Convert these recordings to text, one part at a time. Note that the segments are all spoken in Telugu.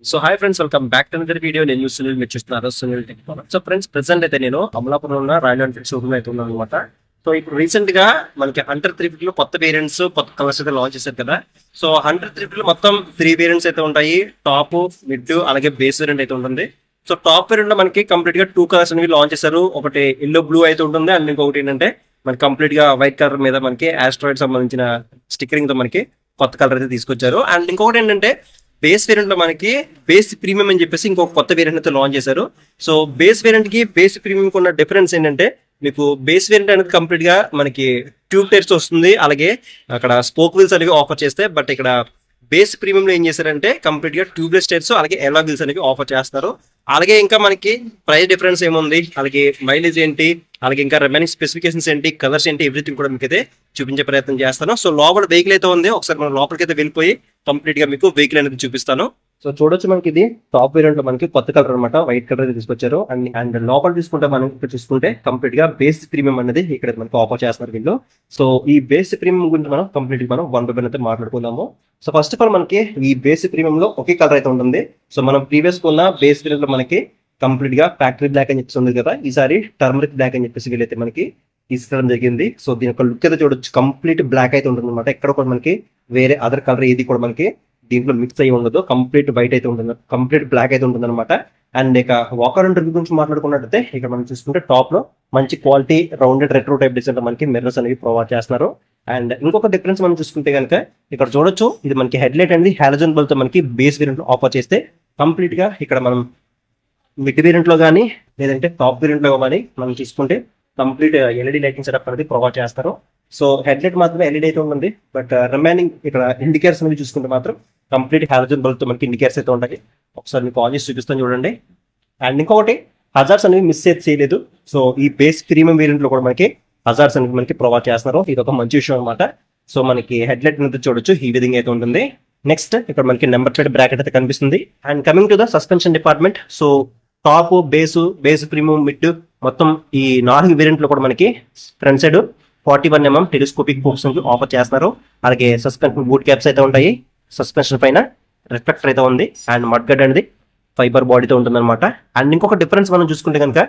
So hi friends, welcome back to another video. నేను సునీల్, మీరు చూస్తున్నారు Sunil tech. So friends, present అయితే నేను అమలాపురం ఉన్న రాయల్ ఎన్ఫీల్డ్ షోరూమ్ అయితే ఉన్నాను అనమాట. సో ఇప్పుడు రీసెంట్ గా మనకి హంటర్ 350 లో కొత్త వేరియంట్స్, కొత్త కలర్స్ అయితే లాంచ్ చేశారు కదా. సో హంటర్ 350 లో మొత్తం 3 వేరియంట్స్ అయితే ఉంటాయి. టాప్, మిడ్, అలాగే బేస్ వేరియంట్ అయితే ఉంటుంది. సో టాప్ వేరియంట్ లో మనకి కంప్లీట్ గా 2 కలర్స్ అనేవి లాంచ్ చేశారు. ఒకటి ఎల్లో బ్లూ అయితే ఉంటుంది, అండ్ ఇంకొకటి ఏంటంటే మనకి కంప్లీట్ గా వైట్ కలర్ మీద మనకి ఆస్ట్రాయిడ్ సంబంధించిన స్టిక్కరింగ్ తో మనకి కొత్త కలర్ అయితే తీసుకొచ్చారు. అండ్ ఇంకొకటి ఏంటంటే బేస్ వేరియంట్ లో మనకి బేస్ ప్రీమియం అని చెప్పేసి ఇంకొక కొత్త వేరియంట్ అయితే లాంచ్ చేశారు. సో బేస్ వేరియంట్ కి బేస్ ప్రీమియం కి ఉన్న డిఫరెన్స్ ఏంటంటే, మీకు బేస్ వేరియంట్ అనేది కంప్లీట్ గా మనకి ట్యూబ్ టైర్స్ వస్తుంది, అలాగే అక్కడ స్పోక్ వీల్స్ అనేవి ఆఫర్ చేస్తే, బట్ ఇక్కడ బేస్ ప్రీమియం లో ఏం చేశారంటే కంప్లీట్ గా ట్యూబ్లెస్ టైర్స్ అలాగే ఎలాగ్ వీల్స్ అనేవి ఆఫర్ చేస్తారు. అలాగే ఇంకా మనకి ప్రైస్ డిఫరెన్స్ ఏముంది, అలాగే మైలేజ్ ఏంటి, అలాగే ఇంకా రిమైనింగ్ స్పెసిఫికేషన్స్ ఏంటి, కలర్స్ ఏంటి, ఎవ్రీథింగ్ కూడా మీకు అయితే చూపించే ప్రయత్నం చేస్తాను. సో లోపల వెహికల్ అయితే ఉంది, ఒకసారి మనం లోపలికి అయితే వెళ్ళిపోయి కంప్లీట్ గా మీకు వెహికల్ అనేది చూపిస్తాను. సో చూడొచ్చు, మనకి ఇది టాప్ వేరియంట్ లో మనకి కొత్త కలర్ అనమాట, వైట్ కలర్ అయితే తీసుకొచ్చారు. అండ్ లోపల తీసుకుంటే మనం ఇక్కడ చూసుకుంటే కంప్లీట్ గా బేస్ ప్రీమియం అనేది ఇక్కడ మనకి ఆఫర్ చేస్తున్నారు వీళ్ళు. సో ఈ బేస్ ప్రీమియం గురించి మనం కంప్లీట్ మనం వన్ బై వన్ అయితే మాట్లాడుకుందాము. సో ఫస్ట్ ఆఫ్ ఆల్ మనకి ఈ బేస్ ప్రీమియం లో ఒకే కలర్ అయితే ఉంటుంది. సో మనం ప్రీవియస్ ఉన్న బేస్ వేరియంట్ లో మనకి కంప్లీట్ గా ఫ్యాక్టరీ బ్లాక్ అని చెప్పేసి ఉంది కదా, ఈసారి టర్మరిక్ బ్లాక్ అని చెప్పేసి వీళ్ళైతే మనకి తీసుకురావడం జరిగింది. సో దీని యొక్క లుక్ అయితే చూడొచ్చు, కంప్లీట్ బ్లాక్ అయితే ఉంటుంది అనమాట. ఎక్కడ కూడా మనకి వేరే అదర్ కలర్ ఏది కూడా మనకి దీంట్లో మిక్స్ అయ్యి ఉండదు, కంప్లీట్ వైట్ అయితే ఉంటుంది, కంప్లీట్ బ్లాక్ అయితే ఉంటుంది అనమాట. అండ్ ఇక వాకర్ అండ్ గురించి మాట్లాడుకున్నట్టయితే ఇక్కడ మనం చూసుకుంటే టాప్ లో మంచి quality rounded retro type design లో మనకి మిర్రర్స్ అనేవి ప్రొవైడ్ చేస్తున్నారు. అండ్ ఇంకొక డిఫరెన్స్ మనం చూసుకుంటే కనుక ఇక్కడ చూడొచ్చు, ఇది మనకి హెడ్ లైట్ అనేది హాలోజన్ బల్బ్ తో మనకి బేస్ వేరియంట్ లో ఆఫర్ చేస్తే, కంప్లీట్ గా ఇక్కడ మనం మిడ్ వేరియంట్ లో కానీ లేదంటే టాప్ వేరియంట్ లో కానీ మనం తీసుకుంటే కంప్లీట్ ఎల్ఈడి లైటింగ్ సెటప్ అనేది ప్రొవైడ్ చేస్తారు. సో హెడ్ లైట్ మాత్రమే ఎల్ఈడి అయితే ఉంటుంది, బట్ రిమైనింగ్ ఇక్కడ ఇండికేటర్స్ అనేవి చూసుకుంటే మాత్రం కంప్లీట్ హాలోజన్ బల్బ్ తో మనకి ఇండికేటర్స్ అయితే ఉంటాయి. ఒకసారి మీకు ఆన్ చేసి చూపిస్తాను చూడండి. అండ్ ఇంకొకటి హజార్స్ అనేవి మిస్ అయితే చేయలేదు. సో ఈ బేస్ ప్రీమియం వేరియంట్ లో కూడా మనకి హజార్స్ అనేవి మనకి ప్రొవైడ్ చేస్తున్నారు. ఇది ఒక మంచి విషయం అనమాట. సో మనకి హెడ్ లైట్ అనేది చూడొచ్చు, ఈ విధంగా అయితే ఉంటుంది. నెక్స్ట్ ఇక్కడ మనకి నెంబర్ ప్లేట్ బ్రాకెట్ అయితే కనిపిస్తుంది. And coming to the suspension department, so top, base premium, mid మొత్తం ఈ 4 వేరియంట్ లో కూడా మనకి front side 41 mm telescopic forks offer చేస్తున్నారు. అలాగే సస్పెన్షన్ బూట్ క్యాప్స్ అయితే ఉంటాయి, సస్పెన్షన్ పైన రిఫ్లెక్టర్ అయితే ఉంది, అండ్ మడ్ గడ్ అనేది ఫైబర్ బాడీతో ఉంటుంది అనమాట. అండ్ ఇంకొక డిఫరెన్స్ మనం చూసుకుంటే కనుక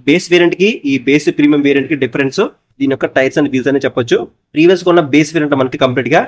బేస్ వేరియంట్ కి ఈ బేస్ ప్రీమియం వేరియంట్ కి డిఫరెన్స్ దీని యొక్క టైర్స్ అండ్ వీల్స్ అని చెప్పొచ్చు. ప్రీవియస్ గా ఉన్న బేస్ వేరియంట్ మనకి కంప్లీట్ గా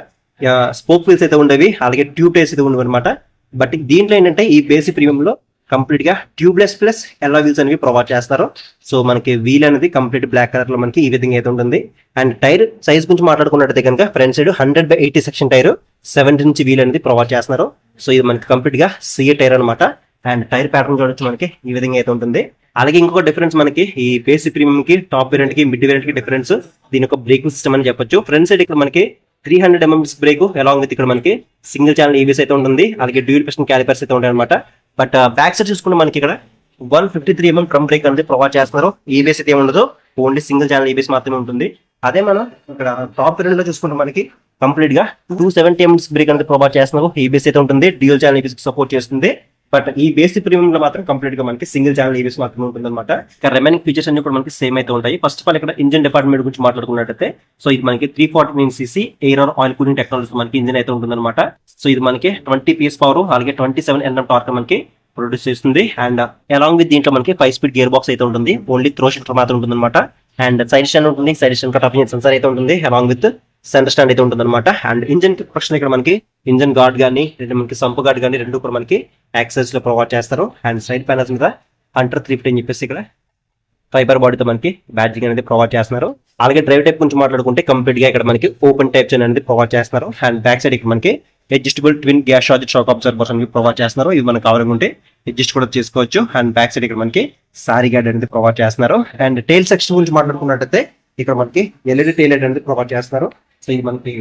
స్పోక్ వీల్స్ అయితే ఉండేవి, అలాగే ట్యూబ్ టైర్స్ అయితే ఉండేవి అనమాట. బట్ దీంట్లో ఏంటంటే ఈ బేస్ ప్రీమియం లో కంప్లీట్ గా ట్యూబ్లెస్ ప్లస్ ఎల్లో వీల్స్ అనేవి ప్రొవైడ్ చేస్తారు. సో మనకి వీల్ అనేది కంప్లీట్ బ్లాక్ కలర్ లో మనకి ఈ విధంగా అయితే ఉంటుంది. అండ్ టైర్ సైజ్ గురించి మాట్లాడుకున్నట్టయితే కనుక front side 100/80 section tyre 17 inch wheel అనేది ప్రొవైడ్ చేస్తున్నారు. సో ఇది మనకి కంప్లీట్ గా సిఏ టైర్ అనమాట. అండ్ టైర్ ప్యాటర్న్ చూడొచ్చు మనకి ఈ విధంగా అయితే ఉంటుంది. అలాగే ఇంకొక డిఫరెన్స్ మనకి ఈ బేస్ ప్రీమియం కి టాప్ వేరియంట్ కి మిడ్ వేరియంట్ కి డిఫరెన్స్ దీని యొక్క బ్రేకింగ్ సిస్టమ్ అని చెప్పొచ్చు. ఫ్రంట్ సైడ్ ఇక్కడ మనకి 300 mm బ్రేక్ అలాంగ్ విత్ ఇక్కడ మనకి సింగిల్ ఛానల్ ఈబీఎస్ అయితే ఉంటుంది, అలాగే డ్యూయల్ పిస్టన్ క్యాలిపర్స్ అయితే ఉంటాయి అనమాట. బట్ బ్యాక్ సైడ్ చూసుకుంటే మనకి ఇక్కడ 153 mm ట్రమ్ బ్రేక్ అనేది ప్రొవైడ్ చేస్తున్నారు. ఈబీఎస్ అయితే ఉండదు, ఓన్లీ సింగిల్ ఛానల్ ఈబీఎస్ మాత్రమే ఉంటుంది. అదే మనం ఇక్కడ టాప్ వేరియంట్ లో చూసుకుంటే మనకి కంప్లీట్ గా 270 mm బ్రేక్ అనేది ప్రొవైడ్ చేస్తున్నారు. ఈబీఎస్ అయితే ఉంటుంది, డ్యూయల్ ఛానల్ ఈబీఎస్ సపోర్ట్ చేస్తుంది. బట్ ఈ బేసిక్ ప్రీమియం లో మాత్రం కంప్లీట్ గా మనకి సింగిల్ ఛానల్ ఈబీఎస్ మాత్రమే ఉంటుంది అనమాట. ఇక్కడ రిమైనింగ్ ఫీచర్స్ అన్ని కూడా మనకి సేమ్ అయితే ఉంటాయి. ఫస్ట్ ఆఫ్ ఆల్ ఇక్కడ ఇంజిన్ డిపార్ట్మెంట్ గురించి మాట్లాడుకున్నట్టయితే, సో ఇది మనకి 349cc air oil cooling technology మనకి ఇంజిన్ అయితే ఉంటుంది అనమాట. సో ఇది మనకి 20 PS పవర్ అలాగే 27 Nm టార్క్ మనకి ప్రొడ్యూస్ చేస్తుంది. అండ్ అలాంగ్ విత్ దీంట్లో మనకి 5 స్పీడ్ గేర్ బాక్స్ అయితే ఉంటుంది, ఓన్లీ త్రో షిఫ్టర్ మాత్రం ఉంటుంది అనమాట. అండ్ సైడ్ స్టాండ్ ఉంటుంది, side stand cut off sensor అయితే ఉంటుంది, అలాంగ్ విత్ సెంటర్ స్టాండ్ అయితే ఉంటుంది అనమాట. అండ్ ఇంజిన్ ప్రొటెక్షన్ ఇక్కడ మనకి ఇంజిన్ గార్డ్ కానీ మనకి సంప్ గార్డ్ కానీ రెండు కూడా మనకి యాక్సెస్ లో ప్రొవైడ్ చేస్తారు. అండ్ సైడ్ ప్యానల్స్ మీద హంటర్ 350 అని చెప్పేసి ఇక్కడ ఫైబర్ బాడీతో మనకి బ్యాడ్జింగ్ అనేది ప్రొవైడ్ చేస్తున్నారు. అలాగే డ్రైవ్ టైప్ గురించి మాట్లాడుకుంటే కంప్లీట్ గా ఇక్కడ మనకి ఓపెన్ టైప్ చైన్ అనేది ప్రొవైడ్ చేస్తున్నారు. అండ్ బ్యాక్ సైడ్ ఇక్కడ మనకి adjustable twin gas shock absorbers అనేవి ప్రొవైడ్ చేస్తున్నారు. ఇది మనకు కావాలనుకుంటే అడ్జస్ట్ కూడా చేసుకోవచ్చు. అండ్ బ్యాక్ సైడ్ ఇక్కడ మనకి సారీ గార్డ్ అనేది ప్రొవైడ్ చేస్తున్నారు. అండ్ టైల్ సెక్షన్ గురించి మాట్లాడుకున్నట్టయితే ఇక్కడ మనకి ఎల్ఈడి టైల్ లైట్ అనేది ప్రొవైడ్ చేస్తున్నారు. సో ఇది మనకి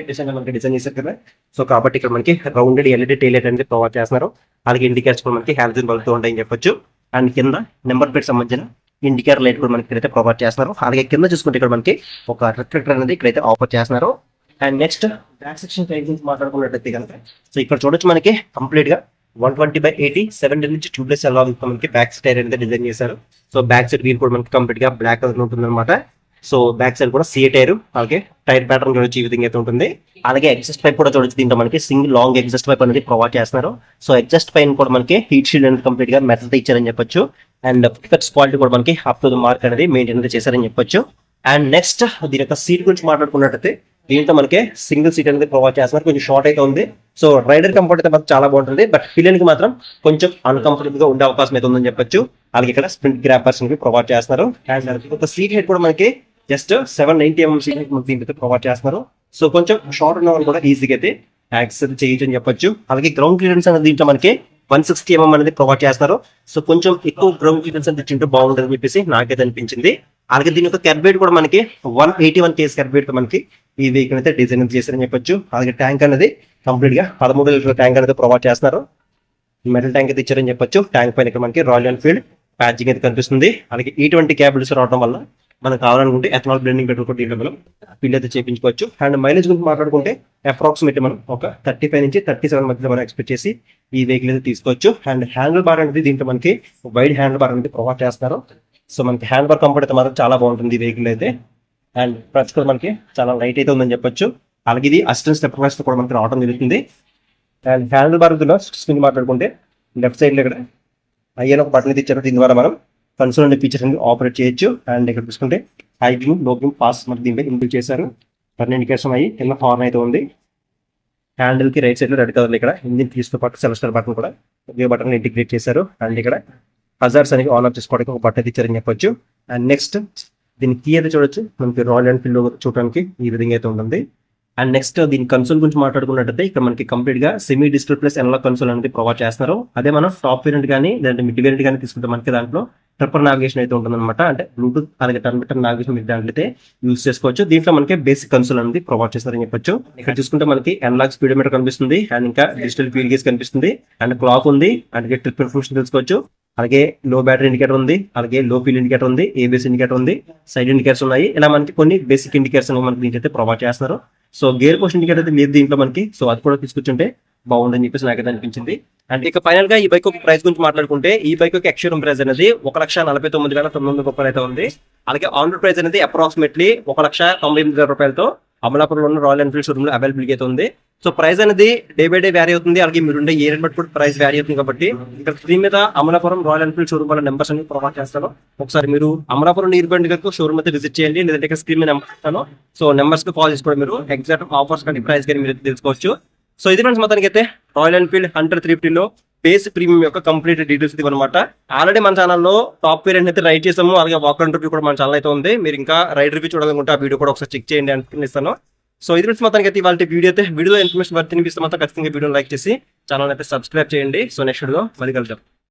డిజైన్ మనకి డిజైన్ చేశారు కదా, సో కాబట్టి ఇక్కడ మనకి రౌండెడ్ ఎల్ఈడి టైల్ లైట్ అనేది ప్రొవైడ్ చేస్తున్నారు. అలాగే ఇండికేటర్స్ కూడా మనకి హాలోజన్ బల్బ్ తో ఉంటాయని చెప్పొచ్చు. అండ్ కింద నెంబర్ ప్లేట్ సంబంధించిన ఇండికేటర్ లైట్ కూడా మనకి ఇక్కడైతే ప్రొవైడ్ చేస్తున్నారు. అలాగే కింద చూసుకుంటే ఇక్కడ మనకి ఒక రిఫ్లెక్టర్ అనేది ఇక్కడైతే ఆఫర్ చేస్తున్నారు. And next back section tyre గురించి మాట్లాడుకున్నట్టయితే కనుక, సో ఇక్కడ చూడొచ్చు మనకి కంప్లీట్ గా 120/80 17 ఇంచ్ ట్యూబ్లెస్ అలాంగ్ మనకి బ్యాక్ టైర్ అనేది డిజైన్ చేశారు. సో బ్యాక్ సైడ్ వీల్ కూడా మనకి కంప్లీట్ గా బ్లాక్ కలర్ ఉంటుంది అనమాట. సో బ్యాక్ సైడ్ కూడా సీఏ టైర్, అలాగే టైర్ ప్యాటర్న్ చూడొచ్చు ఈ విధంగా అయితే ఉంటుంది. అలాగే ఎగ్జాస్ట్ పైప్ కూడా చూడొచ్చు, దీంట్లో మనకి సింగిల్ లాంగ్ ఎగ్జాస్ట్ పైప్ అనేది ప్రొవైడ్ చేస్తున్నారు. సో ఎగ్జాస్ట్ పైన కూడా మనకి హీట్ షీల్డ్ అనేది కంప్లీట్ గా మెటల్ తో ఇచ్చారని చెప్పొచ్చు. అండ్ పికట్స్ క్వాలిటీ కూడా మనకి అప్ టు ద మార్క్ అనేది మెయింటైన్ అనేది చేశారని చెప్పొచ్చు. అండ్ నెక్స్ట్ దీని యొక్క సీట్ గురించి మాట్లాడుకున్నట్టయితే దీంట్లో మనకి సింగిల్ సీట్ అనేది ప్రొవైడ్ చేస్తున్నారు. కొంచెం షార్ట్ అయితే ఉంది. సో రైడర్ కంఫర్ట్ అయితే మాత్రం చాలా బాగుంటుంది, బట్ పిల్లలకి కి మాత్రం కొంచెం అన్కంఫర్టబుల్ గా ఉండే అవకాశం అయితే ఉందని చెప్పొచ్చు. అలాగే ఇక్కడ స్ప్రింట్ గ్రాపర్స్ ప్రొవైడ్ చేస్తున్నారు. అండ్ ఒక సీట్ హెడ్ కూడా మనకి జస్ట్ 790 mm సీట్ హెడ్ దీంట్లో ప్రొవైడ్ చేస్తున్నారు. సో కొంచెం షార్ట్ ఉన్న వాళ్ళు కూడా ఈజీగా అయితే యాక్సెస్ చేయొచ్చు అని చెప్పొచ్చు. అలాగే గ్రౌండ్ క్లియరెన్స్ అనేది దీంట్లో మనకి 160 mm అనేది ప్రొవైడ్ చేస్తున్నారు. సో కొంచెం ఎక్కువ గ్రౌండ్ క్లియరెన్స్ అనేది ఇచ్చింటే బాగుంటుంది అని చెప్పేసి నాకైతే అనిపించింది. అలాగే దీని యొక్క క్యార్బేట్ కూడా మనకి 181 kg క్యార్బేట్ మనకి ఈ వెహికల్ అయితే డిజైన్ చేశారని చెప్పొచ్చు. అలాగే ట్యాంక్ అనేది కంప్లీట్ గా 13 లీటర్ ట్యాంక్ అనేది ప్రొవైడ్ చేస్తున్నారు. మెటల్ ట్యాంక్ అయితే ఇచ్చారని చెప్పొచ్చు. ట్యాంక్ పైన ఇక్కడ మనకి రాయల్ ఎన్ఫీల్డ్ ప్యాచింగ్ అయితే కనిపిస్తుంది. అలాగే E20 కేబుల్స్ రావడం వల్ల మనకు కావాలనుకుంటే ఎథనాల్ బ్లెండింగ్ పెట్టుకుంటే దీంట్లో మనం ఫిల్ అయితే చేయించుకోవచ్చు. అండ్ మైలేజ్ గురించి మాట్లాడుకుంటే అప్రాక్సిమేట్ మనం ఒక 35 నుంచి 37 మధ్యలో మనం ఎక్స్పెక్ట్ చేసి ఈ వెహికల్ అయితే తీసుకోవచ్చు. అండ్ హ్యాండిల్ బార్ అనేది దీంట్లో మనకి వైడ్ హ్యాండిల్ బార్ అనేది ప్రొవైడ్ చేస్తారు. సో మనకి హ్యాండ్ బార్ కంఫర్ట్ అయితే మాత్రం చాలా బాగుంటుంది ఈ వెహికల్ అయితే. అండ్ ప్రైస్ కూడా మనకి చాలా లైట్ అయితే ఉందని చెప్పొచ్చు. అలాగే ఇది అసిస్టెంట్ స్టెప్ ప్రైస్ కూడా మనకి రావడం జరుగుతుంది. అండ్ హ్యాండిల్ బార్ స్క్రీన్ మాట్లాడుకుంటే లెఫ్ట్ సైడ్ లో ఇక్కడ అయ్యే ఒక బటన్ అయితే ఇచ్చారు. దీని ద్వారా మనం కన్సోల్ అనే ఫీచర్స్ అనేది ఆపరేట్ చేయొచ్చు. అండ్ ఇక్కడ చూసుకుంటే హై బీమ్, లో బీమ్, పాస్ మనకి దీంట్లో ఇన్బిల్డ్ చేశారు. టర్న్ ఇండికేషన్ అయ్యి కింద హార్న్ అయితే ఉంది. హ్యాండిల్ కి రైట్ సైడ్ లో రెడ్ కలర్ ఇక్కడ ఇంజిన్ కీస్తో పాటు సెలెస్టర్ బటన్ కూడా ఒకే బటన్ ఇంటిగ్రేట్ చేశారు. అండ్ ఇక్కడ హజార్స్ అనేది ఆన్ ఆఫ్ చేసుకోవడానికి ఒక బటన్ ఇచ్చారని చెప్పొచ్చు. అండ్ నెక్స్ట్ దీని కీ అయితే చూడొచ్చు, మనకి రాయల్ ఎన్ఫీల్డ్ చూడడానికి ఈ విధంగా అయితే ఉంటుంది. అండ్ నెక్స్ట్ దీని కన్సోల్ గురించి మాట్లాడుకున్నట్టయితే ఇక్కడ మనకి కంప్లీట్ గా semi digital plus analog console అనేది ప్రొవైడ్ చేస్తున్నారు. అదే మనం టాప్ వేరియంట్ కానీ లేదంటే మిడ్ వేరియంట్ కానీ తీసుకుంటే మనకి దాంట్లో ట్రిపర్ నావిగేషన్ అయితే ఉంటుంది అనమాట. అంటే బ్లూటూత్ అలాగే టర్న్ బటన్ నావిగేషన్ మీరు దాంట్లో అయితే యూస్ చేసుకోవచ్చు. దీంట్లో మనకి బేసిక్ కన్సోల్ అనేది ప్రొవైడ్ చేస్తారని చెప్పొచ్చు. ఇక్కడ చూసుకుంటే మనకి అనలాగ్ స్పీడోమీటర్ కనిపిస్తుంది. అండ్ ఇంకా డిజిటల్ ఫ్యూల్ గేజ్ కనిపిస్తుంది. అండ్ క్లాక్ ఉంది. అలాగే ట్రిప్ ఇన్ఫర్మేషన్ తెలుసుకోవచ్చు. అలాగే లో బ్యాటరీ ఇండికేటర్ ఉంది. అలాగే లో ఫ్యూల్ ఇండికేటర్ ఉంది. ఏబిఎస్ ఇండికేటర్ ఉంది. సైడ్ ఇండికేటర్స్ ఉన్నాయి. ఇలా మనకి కొన్ని బేసిక్ ఇండికేటర్స్ మనకి దీంట్లో అయితే ప్రొవైడ్ చేస్తున్నారు. సో గేర్ పోస్ట్ ఇండికేటర్ అయితే లేదు దీంట్లో మనకి. సో అది కూడా తీసుకొచ్చుంటే బాగుందని చెప్పేసి నాకైతే అనిపించింది. అండ్ ఇక ఫైనల్ గా ఈ బైక్ ఒక ప్రైస్ గురించి మాట్లాడుకుంటే ఈ బైక్ యొక్క ఎక్స్షోరూమ్ ప్రైస్ అనేది 1,49,900 రూపాయలు అయితే ఉంది. అలాగే ఆన్ రోడ్ ప్రైస్ అనేది అప్రాక్సిమేట్లీ 1,98,000 రూపాయలతో అమలాపురంలో ఉన్న రాయల్ ఎన్ఫీల్డ్ షోరూమ్ లో అవైలబిలిటీ అయితే ఉంది. సో ప్రైస్ అనేది డే బై డే వ్యారీ అవుతుంది. అలాగే మీరు ఉండే ఏరియా బట్టి కూడా ప్రైస్ వ్యారీ అవుతుంది. కాబట్టి ఇక్కడ స్క్రీన్ మీద అమలాపురం రాయల్ ఎన్ఫీల్డ్ షోరూమ్ వాళ్ళ నెంబర్స్ అనేది ప్రొవైడ్ చేస్తాను. ఒకసారి మీరు అమలాపురం నియర్ బై షోరూమ్ అయితే విజిట్ చేయండి. లేదంటే ఇక్కడ స్క్రీన్ మీద నెంబర్ ఇస్తాను. సో నెంబర్స్ కి కాల్ చేసుకోవడం మీరు ఎగ్జాక్ట్ ఆఫర్స్ కానీ ప్రైస్ కానీ మీరు తెలుసుకోవచ్చు. సో ఇది ఫ్రెండ్స్ మొత్తానికి అయితే రాయల్ ఎన్ఫీల్డ్ హంటర్ 350 లో బేస్ ప్రీమియం యొక్క కంప్లీట్ డీటెయిల్స్ ఇది అనమాట. ఆల్రెడీ మన ఛానల్లో టాప్ వేరియంట్ అయితే రైడ్ చేసాము. అలాగే వాక్ అండ్ రివ్యూ కూడా మన ఛానల్ అయితే ఉంది. మీరు ఇంకా రైడ్ రివ్యూ చూడాలనుకుంటే ఆ వీడియో కూడా ఒకసారి చెక్ చేయండి అనుకునిస్తాను. సో ఇది ఫ్రెండ్స్ మొత్తానికి అయితే ఇవాళ వీడియో ఇన్ఫర్మేషన్ వర్త్ అనిపిస్తే మాత్రం ఖచ్చితంగా వీడియో లైక్ చేసి ఛానల్ అయితే సబ్స్క్రైబ్ చేయండి. సో నెక్స్ట్ వీడియో మళ్ళీ కలుద్దాం.